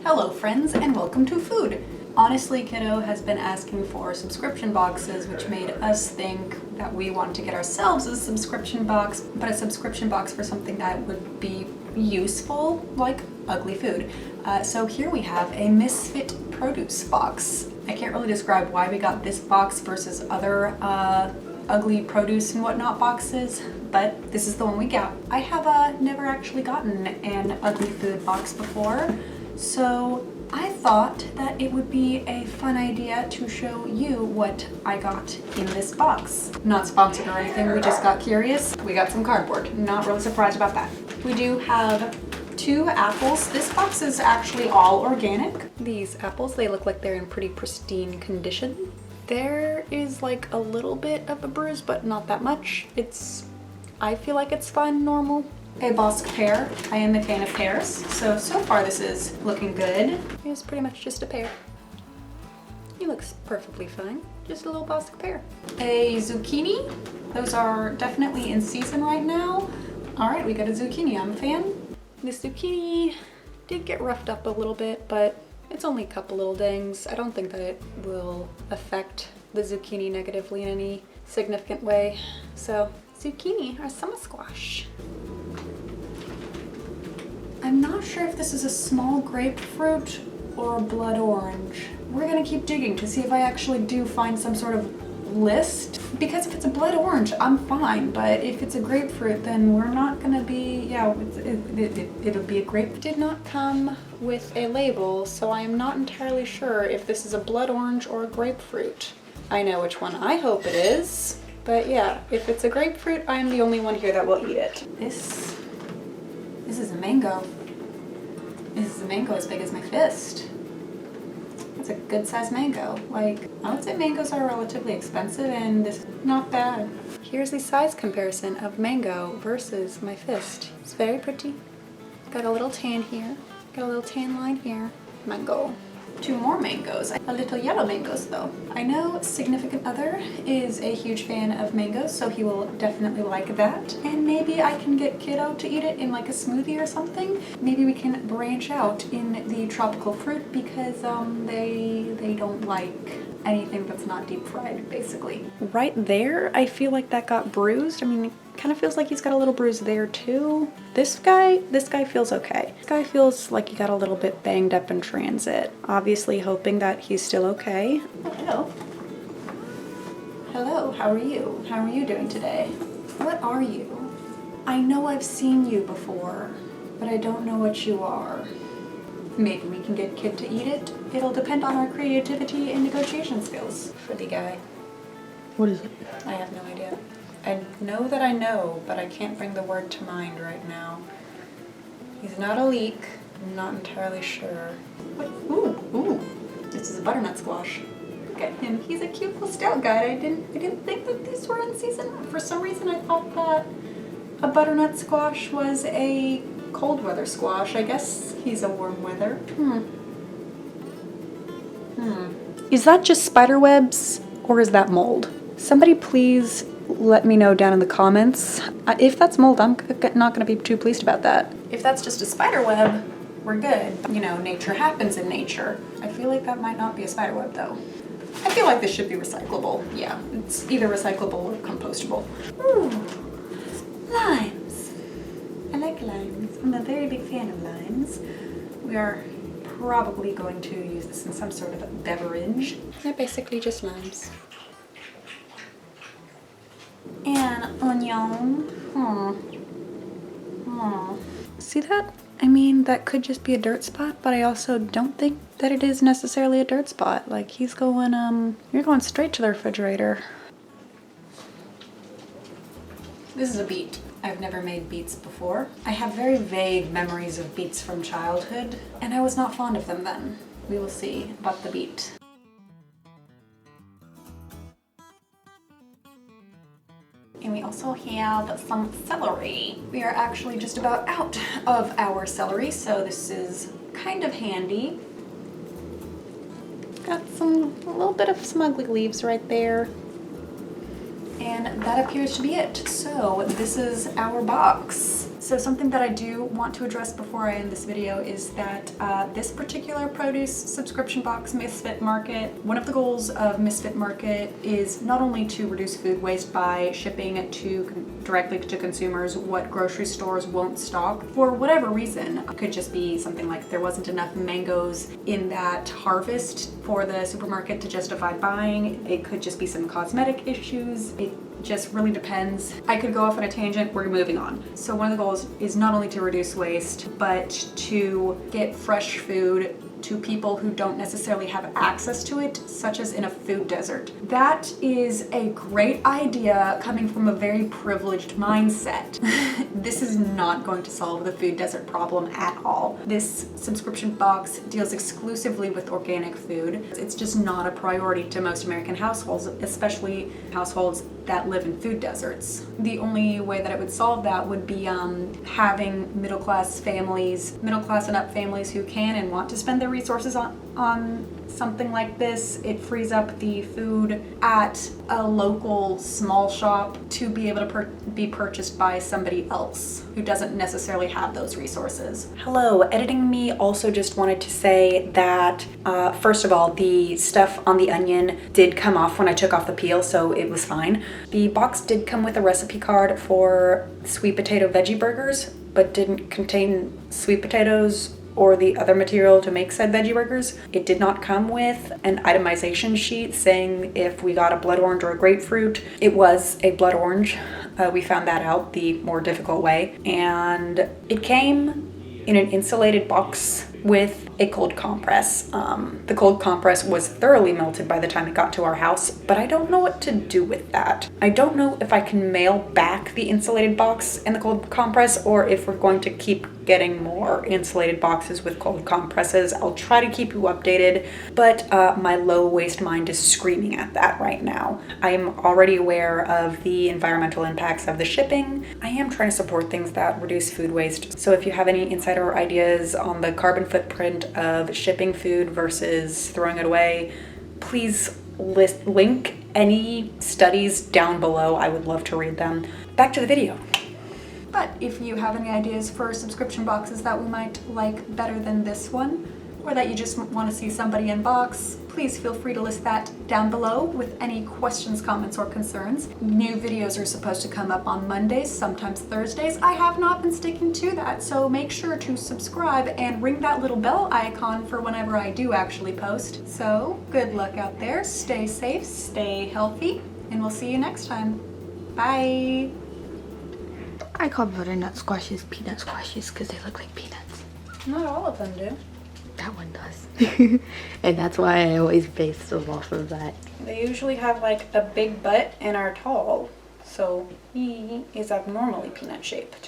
Hello friends and welcome to food. Honestly, Kiddo has been asking for subscription boxes, which made us think that we wanted to get ourselves a subscription box, but a subscription box for something that would be useful, like ugly food. So here we have a Misfit produce box. I can't really describe why we got this box versus other ugly produce and whatnot boxes, but this is the one we got. I have never actually gotten an ugly food box before, so I thought that it would be a fun idea to show you what I got in this box. Not sponsored or anything, we just got curious. We got some cardboard, not really surprised about that. We do have 2 apples. This box is actually all organic. These apples, they look like they're in pretty pristine condition. There is like a little bit of a bruise, but not that much. I feel like it's fine, normal. A Bosc pear. I am a fan of pears, so far this is looking good. It's pretty much just a pear. He looks perfectly fine. Just a little Bosc pear. A zucchini. Those are definitely in season right now. All right, we got a zucchini. I'm a fan. This zucchini did get roughed up a little bit, but it's only a couple little dings. I don't think that it will affect the zucchini negatively in any significant way. So, zucchini or summer squash. I'm not sure if this is a small grapefruit or a blood orange. We're gonna keep digging to see if I actually do find some sort of list. Because if it's a blood orange, I'm fine, but if it's a grapefruit, then we're not gonna be, yeah, it'll be a grape. It did not come with a label, so I am not entirely sure if this is a blood orange or a grapefruit. I know which one I hope it is, but yeah, if it's a grapefruit, I am the only one here that will eat it. This is a mango. This is a mango as big as my fist. It's a good sized mango. Like, I would say mangoes are relatively expensive and this is not bad. Here's the size comparison of mango versus my fist. It's very pretty. Got a little tan here. Got a little tan line here. Mango. 2 more mangoes. A little yellow mangoes though. I know significant other is a huge fan of mangoes, so he will definitely like that. And maybe I can get Kiddo to eat it in like a smoothie or something. Maybe we can branch out in the tropical fruit because they don't like anything that's not deep fried, basically. Right there, I feel like that got bruised. I mean, it kind of feels like he's got a little bruise there too. This guy feels okay. This guy feels like he got a little bit banged up in transit. Obviously hoping that he's still okay. Oh, hello. Hello, how are you? How are you doing today? What are you? I know I've seen you before, but I don't know what you are. Maybe we can get Kid to eat it. It'll depend on our creativity and negotiation skills for the guy. What is it? I have no idea. I know that I know, but I can't bring the word to mind right now. He's not a leek. I'm not entirely sure. What? Ooh. This is a butternut squash. Look at him. He's a cute little stout guy. I didn't think that these were in season. For some reason I thought that a butternut squash was a cold weather squash. I guess he's a warm weather. Is that just spider webs or is that mold? Somebody please let me know down in the comments. If that's mold, I'm not gonna be too pleased about that. If that's just a spider web, we're good. You know, nature happens in nature. I feel like that might not be a spider web though. I feel like this should be recyclable. Yeah, it's either recyclable or compostable. Ooh, limes. I like limes. I'm a very big fan of limes. We are probably going to use this in some sort of a beverage. They're basically just limes. And onion. See that? I mean, that could just be a dirt spot, but I also don't think that it is necessarily a dirt spot. Like, he's going, you're going straight to the refrigerator. This is a beet. I've never made beets before. I have very vague memories of beets from childhood, and I was not fond of them then. We will see about the beet. And we also have some celery. We are actually just about out of our celery, so this is kind of handy. Got a little bit of some ugly leaves right there. And that appears to be it. So this is our box. So something that I do want to address before I end this video is that this particular produce subscription box, Misfit Market, one of the goals of Misfit Market is not only to reduce food waste by shipping it directly to consumers what grocery stores won't stock for whatever reason. It could just be something like there wasn't enough mangoes in that harvest for the supermarket to justify buying. It could just be some cosmetic issues. It just really depends. I could go off on a tangent, we're moving on. So one of the goals is not only to reduce waste, but to get fresh food to people who don't necessarily have access to it, such as in a food desert. That is a great idea coming from a very privileged mindset. This is not going to solve the food desert problem at all. This subscription box deals exclusively with organic food. It's just not a priority to most American households, especially households that live in food deserts. The only way that it would solve that would be having middle-class and up families who can and want to spend their resources on something like this. It frees up the food at a local small shop to be able to be purchased by somebody else who doesn't necessarily have those resources. Hello, editing me also just wanted to say that first of all, the stuff on the onion did come off when I took off the peel, so it was fine. The box did come with a recipe card for sweet potato veggie burgers, but didn't contain sweet potatoes or the other material to make said veggie burgers. It did not come with an itemization sheet saying if we got a blood orange or a grapefruit. It was a blood orange. We found that out the more difficult way. And it came in an insulated box with a cold compress. The cold compress was thoroughly melted by the time it got to our house, but I don't know what to do with that. I don't know if I can mail back the insulated box and the cold compress, or if we're going to keep getting more insulated boxes with cold compresses. I'll try to keep you updated, but my low waste mind is screaming at that right now. I am already aware of the environmental impacts of the shipping. I am trying to support things that reduce food waste. So if you have any insight or ideas on the carbon footprint of shipping food versus throwing it away, please link any studies down below. I would love to read them. Back to the video. But if you have any ideas for subscription boxes that we might like better than this one, or that you just want to see somebody unbox, please feel free to list that down below with any questions, comments, or concerns. New videos are supposed to come up on Mondays, sometimes Thursdays. I have not been sticking to that, so make sure to subscribe and ring that little bell icon for whenever I do actually post. So, good luck out there, stay safe, stay healthy, and we'll see you next time. Bye! I call butternut squashes peanut squashes because they look like peanuts. Not all of them do. That one does. And that's why I always base them off of that. They usually have like a big butt and are tall, so he is abnormally peanut shaped.